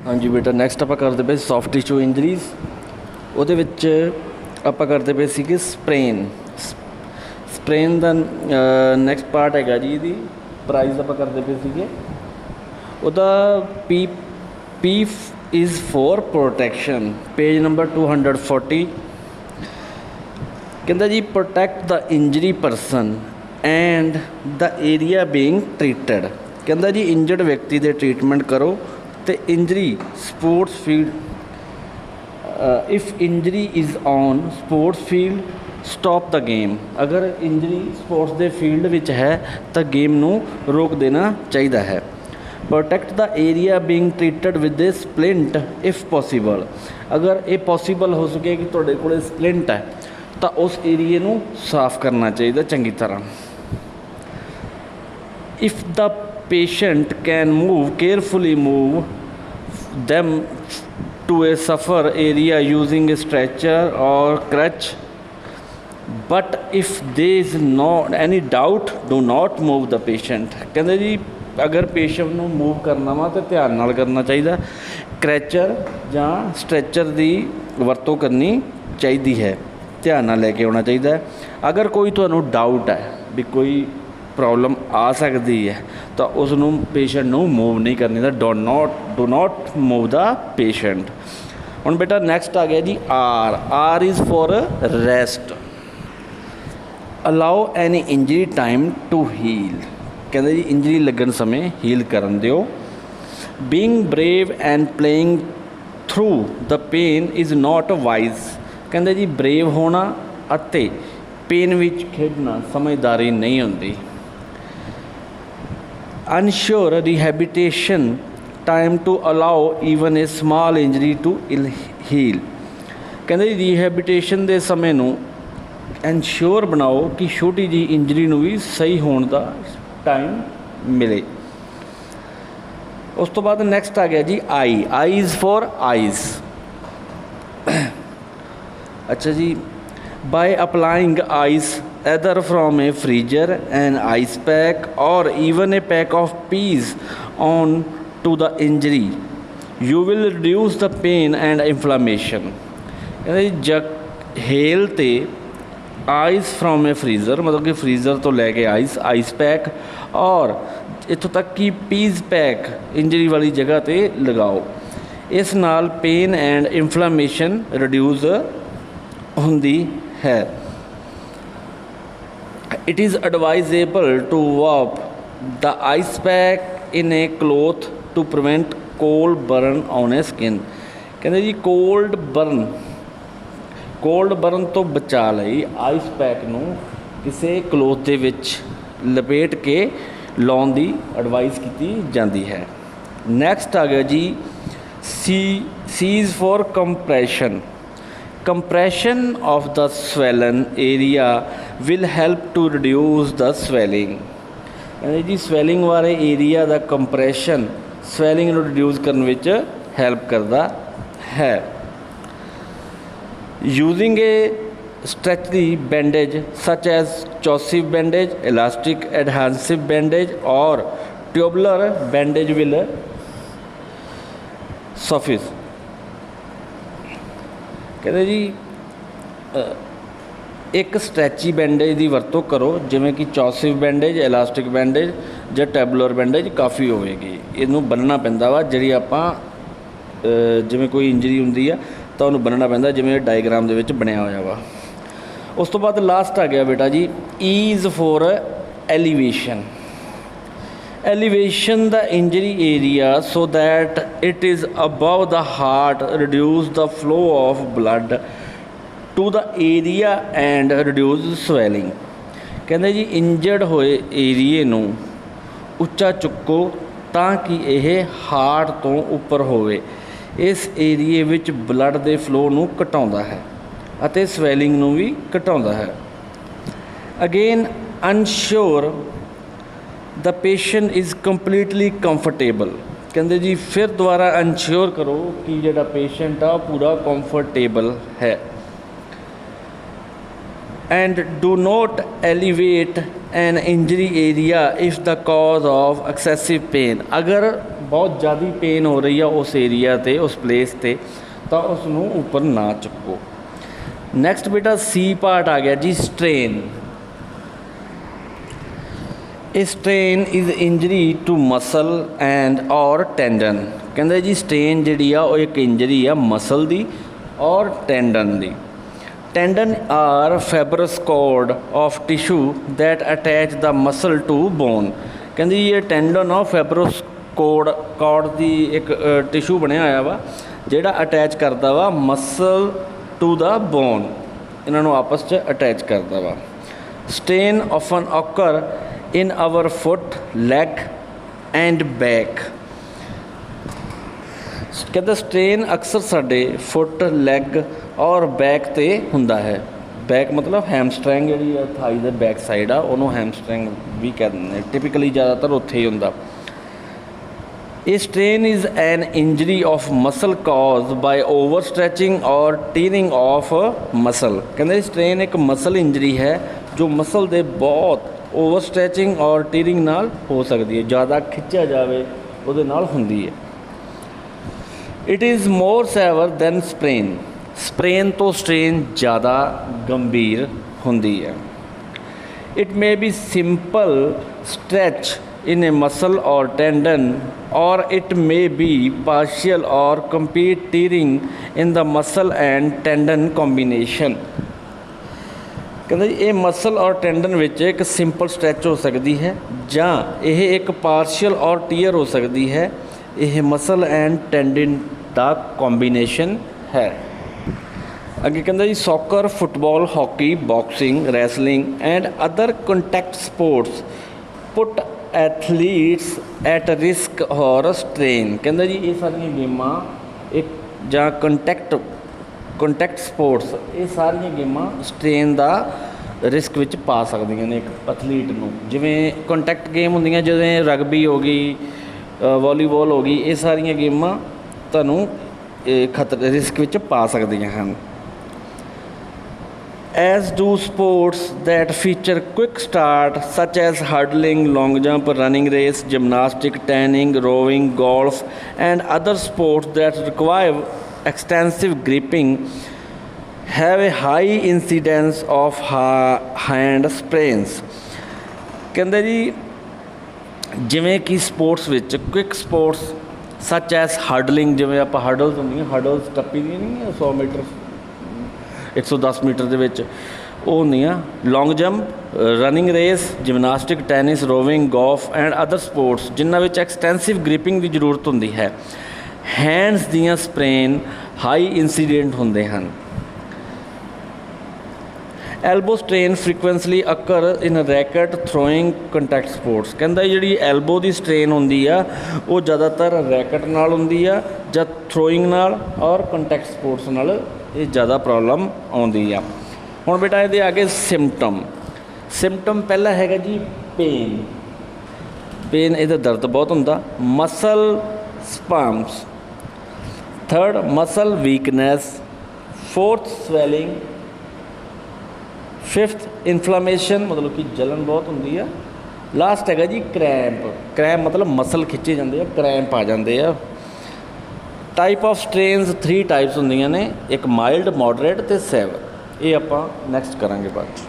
हाँ जी बेटा, नैक्सट आप करते पे सॉफ्ट टिशू इंजरीज। ਉਹਦੇ ਵਿੱਚ ਆਪਾਂ ਕਰਦੇ ਪਏ ਸੀਗੇ ਸਪਰੇਨ ਦਾ ਨੈਕਸਟ ਪਾਰਟ ਹੈਗਾ ਜੀ। ਇਹਦੀ ਪ੍ਰਾਈਜ਼ ਆਪਾਂ ਕਰਦੇ ਪਏ ਸੀਗੇ ਉਹਦਾ P is for protection, page number 240। ਕਹਿੰਦਾ ਜੀ protect the injury person and the area being treated. ਕਹਿੰਦਾ ਜੀ ਇੰਜਰਡ ਵਿਅਕਤੀ ਦੇ ਟਰੀਟਮੈਂਟ ਕਰੋ ਤੇ injury sports field if injury is on sports field stop the game. ਅਗਰ ਇੰਜਰੀ ਸਪੋਰਟਸ ਦੇ ਫੀਲਡ ਵਿੱਚ ਹੈ ਤਾਂ ਗੇਮ ਨੂੰ ਰੋਕ ਦੇਣਾ ਚਾਹੀਦਾ ਹੈ। Protect the area being treated with a splint if possible. ਅਗਰ ਇਹ ਪੋਸੀਬਲ ਹੋ ਸਕੇ ਕਿ ਤੁਹਾਡੇ ਕੋਲ ਸਪਲਿੰਟ ਹੈ ਤਾਂ ਉਸ ਏਰੀਏ ਨੂੰ ਸਾਫ਼ ਕਰਨਾ ਚਾਹੀਦਾ ਚੰਗੀ ਤਰ੍ਹਾਂ। If the patient can move carefully, move them to a suffer area using a stretcher or crutch, but if there is not any doubt do not move the patient। ਕਹਿੰਦੇ ਜੀ ਅਗਰ ਪੇਸ਼ੈਂਟ ਨੂੰ ਮੂਵ ਕਰਨਾ ਵਾ ਤਾਂ ਧਿਆਨ ਨਾਲ ਕਰਨਾ ਚਾਹੀਦਾ, ਕਰੈਚਰ ਜਾਂ ਸਟ੍ਰੈਚਰ ਦੀ ਵਰਤੋਂ ਕਰਨੀ ਚਾਹੀਦੀ ਹੈ, ਧਿਆਨ ਨਾਲ ਲੈ ਕੇ ਆਉਣਾ ਚਾਹੀਦਾ ਹੈ। ਅਗਰ ਕੋਈ ਤੁਹਾਨੂੰ ਡਾਊਟ ਹੈ ਵੀ ਕੋਈ ਪ੍ਰੋਬਲਮ ਆ ਸਕਦੀ ਹੈ ਤਾਂ ਉਸ ਨੂੰ ਪੇਸ਼ੈਂਟ ਨੂੰ ਮੂਵ ਨਹੀਂ ਕਰਨੀ ਦਾ, do not move the patient. ਹੁਣ ਬੇਟਾ ਨੈਕਸਟ ਆ ਗਿਆ ਜੀ R is for rest. Allow any injury time to heal. ਕਹਿੰਦੇ ਜੀ ਇੰਜਰੀ ਲੱਗਣ ਸਮੇਂ ਹੀਲ ਕਰਨ ਦਿਓ। Being brave and playing through the pain is not wise. ਕਹਿੰਦੇ ਜੀ ਬਰੇਵ ਹੋਣਾ ਅਤੇ ਪੇਨ ਵਿੱਚ ਖੇਡਣਾ ਸਮਝਦਾਰੀ ਨਹੀਂ ਹੁੰਦੀ। Ensure rehabilitation time to allow even a small injury to heal। ਕਹਿੰਦੇ ਜੀ ਰੀਹੈਬਿਟੇਸ਼ਨ ਦੇ ਸਮੇਂ ਨੂੰ ਇਨਸ਼ੋਰ ਬਣਾਓ ਕਿ ਛੋਟੀ ਜਿਹੀ ਇੰਜਰੀ ਨੂੰ ਵੀ ਸਹੀ ਹੋਣ ਦਾ ਟਾਈਮ ਮਿਲੇ। ਉਸ ਤੋਂ ਬਾਅਦ ਨੈਕਸਟ ਆ ਗਿਆ ਜੀ ਆਈ ਇਜ਼ ਫॉर ਆਈਜ਼। ਅੱਛਾ ਜੀ, by applying ice either from a freezer, an ice pack or even a pack of peas on to the injury, you will reduce the pain and inflammation। Hello ते ice from A freezer, मतलब कि freezer तो लैके ice pack और इत्थों तक कि Pease pack injury वाली जगह ते लगाओ। इस नाल पेन एंड इन्फ्लामेशन रिड्यूस होंदी है। It is advisable to wrap the ice pack in a cloth to prevent cold burn on a skin. कहते जी कोल्ड बर्न तो बचा लई आइस पैक नूं किसी क्लोथ दे विच लपेट के लाउण दी एडवाइस की जाती है। नैक्सट आ गया जी C is for compression. Compression of the swollen area will help to reduce the swelling। यानी जी swelling वाले area ਦਾ compression swelling ਨੂੰ reduce ਕਰਨ ਵਿੱਚ help ਕਰਦਾ ਹੈ। Using a stretchy bandage such as Joseph bandage, elastic adhesive bandage or tubular bandage will suffice। ਕਹਿੰਦੇ ਜੀ ਇੱਕ ਸਟ੍ਰੈਚੀ ਬੈਂਡੇਜ ਦੀ ਵਰਤੋਂ ਕਰੋ, ਜਿਵੇਂ ਕਿ ਚੌਸਿਵ ਬੈਂਡੇਜ, ਇਲਾਸਟਿਕ ਬੈਂਡੇਜ ਜਾਂ ਟੈਬੂਲਰ ਬੈਂਡੇਜ ਕਾਫੀ ਹੋਵੇਗੀ। ਇਹਨੂੰ ਬੰਨਣਾ ਪੈਂਦਾ ਵਾ, ਜਿਹੜੀ ਆਪਾਂ ਜਿਵੇਂ ਕੋਈ ਇੰਜਰੀ ਹੁੰਦੀ ਆ ਤਾਂ ਉਹਨੂੰ ਬੰਨਣਾ ਪੈਂਦਾ, ਜਿਵੇਂ ਡਾਇਗਰਾਮ ਦੇ ਵਿੱਚ ਬਣਿਆ ਹੋਇਆ ਵਾ। ਉਸ ਤੋਂ ਬਾਅਦ ਲਾਸਟ ਆ ਗਿਆ ਬੇਟਾ ਜੀ is for elevation. Elevation the injury area so that it is above the heart, reduce the flow of blood to the area and reduce swelling। ਕਹਿੰਦੇ ਜੀ ਇੰਜਰਡ ਹੋਏ ਏਰੀਏ ਨੂੰ ਉੱਚਾ ਚੁੱਕੋ ਤਾਂ ਕਿ ਇਹ ਹਾਰਟ ਤੋਂ ਉੱਪਰ ਹੋਵੇ। ਇਸ ਏਰੀਏ ਵਿੱਚ ਬਲੱਡ ਦੇ ਫਲੋ ਨੂੰ ਘਟਾਉਂਦਾ ਹੈ ਅਤੇ ਸਵੈਲਿੰਗ ਨੂੰ ਵੀ ਘਟਾਉਂਦਾ ਹੈ। Again ensure the patient is completely comfortable. कहते जी फिर दोबारा इंश्योर करो कि जोड़ा पेशेंट आ पूरा कंफर्टेबल है। And do not elevate an injury area if the cause of excessive pain. अगर बहुत ज़्यादा पेन हो रही है उस एरिया ते उस प्लेस ते तो उसनों ऊपर ना चुको। नैक्सट बेटा सी पार्ट आ गया जी strain. Strain is injury to muscle and और टेंडन। कहते जी स्ट्रेन जी एक इंजरी आ मसल दी और टेंडन दी। Tendon are fibrous cord of tissue that attach the muscle to bone. कहते ये टेंडन आ फाइबरस कॉर्ड की एक टिशू बनया होया वा जिहड़ा अटैच करता वा मसल टू द बोन, इन्हों आपस च अटैच करता वा। Strain often occur in our foot leg and back. कहते स्ट्रेन अक्सर साडे फुट लैग और बैक ते हुंदा है। बैक मतलब हैमस्ट्रिंग जी थाई दे बैक साइड आ उन्होंने हैमस्ट्रिंग भी कह देंगे, टिपिकली ज़्यादातर उत्थे ही हुंदा। A strain is an injury of muscle caused by overstretching or tearing of muscle। कहते स्ट्रेन एक मसल इंजरी है जो मसल दे बहुत ओवरस्ट्रैचिंग और टीयरिंग नाल हो सकती है, ज़्यादा खिंचा जाए उहदे नाल हुंदी है। It is more severe than sprain. Sprain तो स्ट्रेन ज़्यादा गंभीर हुंदी है। It may be simple stretch in a muscle or tendon or it may be partial or complete tearing in the muscle and tendon combination। कहते ये muscle और tendon विच एक simple stretch हो सकती है जां यह एक पार्शियल और टीयर हो सकती है। यह मसल एंड टेंडन का कॉम्बीनेशन है। अगे कहते जी soccer, football, hockey, boxing, wrestling and other contact sports put athletes at risk और स्ट्रेन। कहते जी ये सारिया गेमां एक जां कंटैक्ट स्पोर्ट्स ये सारिया गेमां स्ट्रेन का रिस्क विच पा सकदियां ने एक एथलीट नूं। जिवें कंटैक्ट गेम हुंदियां जिवें रगबी हो गई, वॉलीबॉल हो गई, ये सारिया गेमां तुहानूं खतरे रिस्क विच पा सकदियां हन। As do sports that feature quick start such as hurdling, long jump, running race, gymnastics, tanning, rowing, golf and other sports that require extensive gripping have a high incidence of hand sprains। कहते जी जिमें कि sports विच quick sports such as hurdling, जिमें आप hurdles होंदियां, hurdles टप्पी दी नहीं 100 metre 110 metre के विच वो होंदियां, long jump, running race, gymnastic, tennis, rowing, golf and other sports जिन्हां विच एक्सटेंसिव ग्रिपिंग की जरूरत होंदी है। हैंड्स दियां स्प्रेन हाई इंसीडेंट होंदे हन। एल्बो स्ट्रेन फ्रीकुएंटली अकर इन रैकेट थ्रोइंग कंटैक्ट स्पोर्ट्स। कहता जी एल्बो की स्ट्रेन होंदी आ वो ज़्यादातर रैकेट नाल होंदी आ जां थ्रोइंग नाल और कंटैक्ट स्पोर्ट्स नाल ये ज़्यादा प्रॉब्लम आउंदी आ। हुण बेटा ये आगे सिम्पटम। सिम्पटम पहला हैगा जी पेन। पेन ये दर्द बहुत हुंदा। Muscle spams. Third muscle weakness. Fourth स्वैलिंग। Fifth inflammation मतलब कि जलन बहुत होंदी है। लास्ट हैगा जी क्रैंप। क्रैंप मतलब मसल खिंचे जाते हैं, क्रैंप आ जाते हैं। टाइप ऑफ स्ट्रेन्स 3 टाइप्स होंदियां ने, एक माइल्ड, मॉडरेट ते सैवर। ये आपां नैक्सट करांगे बात।